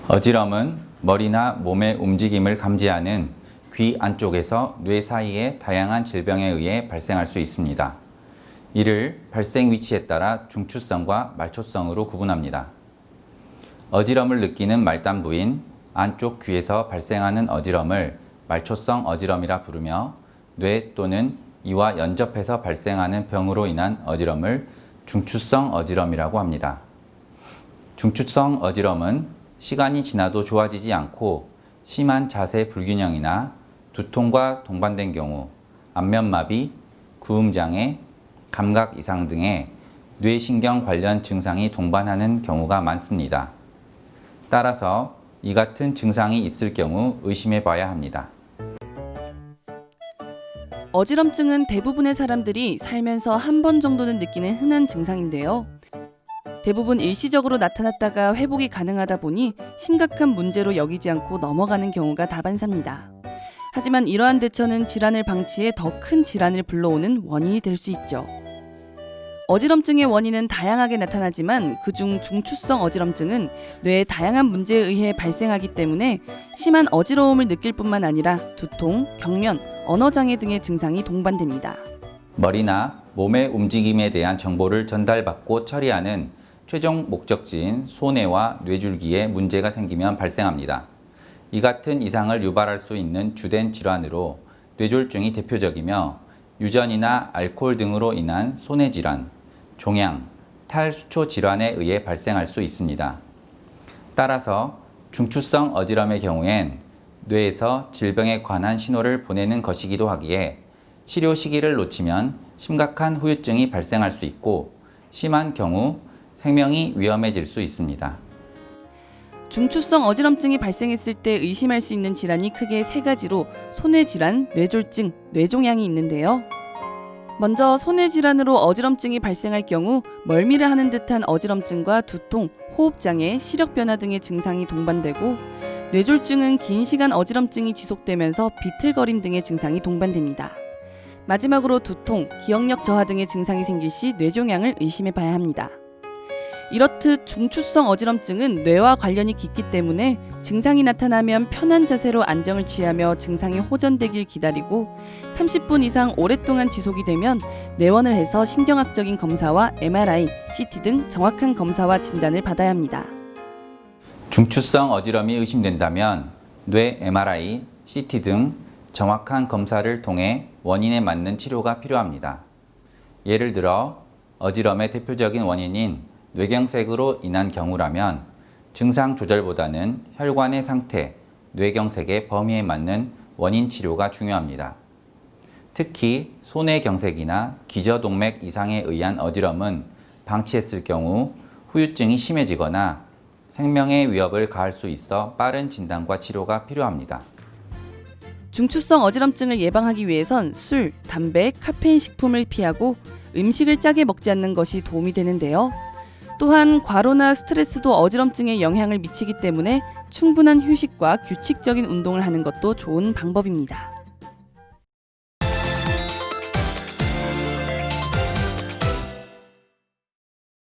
어지럼은 머리나 몸의 움직임을 감지하는 귀 안쪽에서 뇌 사이의 다양한 질병에 의해 발생할 수 있습니다. 이를 발생 위치에 따라 중추성과 말초성으로 구분합니다. 어지럼을 느끼는 말단 부인 안쪽 귀에서 발생하는 어지럼을 말초성 어지럼이라 부르며 뇌 또는 이와 연접해서 발생하는 병으로 인한 어지럼을 중추성 어지럼이라고 합니다. 중추성 어지럼은 시간이 지나도 좋아지지 않고 심한 자세 불균형이나 두통과 동반된 경우 안면마비, 구음장애, 감각 이상 등의 뇌신경 관련 증상이 동반하는 경우가 많습니다. 따라서 이 같은 증상이 있을 경우 의심해 봐야 합니다. 어지럼증은 대부분의 사람들이 살면서 한 번 정도는 느끼는 흔한 증상인데요. 대부분 일시적으로 나타났다가 회복이 가능하다 보니 심각한 문제로 여기지 않고 넘어가는 경우가 다반사입니다. 하지만 이러한 대처는 질환을 방치해 더 큰 질환을 불러오는 원인이 될 수 있죠. 어지럼증의 원인은 다양하게 나타나지만 그중 중추성 어지럼증은 뇌의 다양한 문제에 의해 발생하기 때문에 심한 어지러움을 느낄 뿐만 아니라 두통, 경련, 언어장애 등의 증상이 동반됩니다. 머리나 몸의 움직임에 대한 정보를 전달받고 처리하는 최종 목적지인 소뇌와 뇌줄기에 문제가 생기면 발생합니다. 이 같은 이상을 유발할 수 있는 주된 질환으로 뇌졸중이 대표적이며 유전이나 알코올 등으로 인한 소뇌질환, 종양, 탈수초 질환에 의해 발생할 수 있습니다. 따라서 중추성 어지럼의 경우엔 뇌에서 질병에 관한 신호를 보내는 것이기도 하기에 치료 시기를 놓치면 심각한 후유증이 발생할 수 있고 심한 경우 생명이 위험해질 수 있습니다. 중추성 어지럼증이 발생했을 때 의심할 수 있는 질환이 크게 세 가지로 소뇌질환, 뇌졸중, 뇌종양이 있는데요. 먼저 소뇌질환으로 어지럼증이 발생할 경우 멀미를 하는 듯한 어지럼증과 두통, 호흡장애, 시력변화 등의 증상이 동반되고 뇌졸중은 긴 시간 어지럼증이 지속되면서 비틀거림 등의 증상이 동반됩니다. 마지막으로 두통, 기억력 저하 등의 증상이 생길 시 뇌종양을 의심해 봐야 합니다. 이렇듯 중추성 어지럼증은 뇌와 관련이 깊기 때문에 증상이 나타나면 편한 자세로 안정을 취하며 증상이 호전되길 기다리고 30분 이상 오랫동안 지속이 되면 내원을 해서 신경학적인 검사와 MRI, CT 등 정확한 검사와 진단을 받아야 합니다. 중추성 어지럼이 의심된다면 뇌 MRI, CT 등 정확한 검사를 통해 원인에 맞는 치료가 필요합니다. 예를 들어 어지럼의 대표적인 원인인 뇌경색으로 인한 경우라면 증상 조절보다는 혈관의 상태, 뇌경색의 범위에 맞는 원인 치료가 중요합니다. 특히 소뇌경색이나 기저동맥 이상에 의한 어지럼은 방치했을 경우 후유증이 심해지거나 생명의 위협을 가할 수 있어 빠른 진단과 치료가 필요합니다. 중추성 어지럼증을 예방하기 위해선 술, 담배, 카페인 식품을 피하고 음식을 짜게 먹지 않는 것이 도움이 되는데요. 또한 과로나 스트레스도 어지럼증에 영향을 미치기 때문에 충분한 휴식과 규칙적인 운동을 하는 것도 좋은 방법입니다.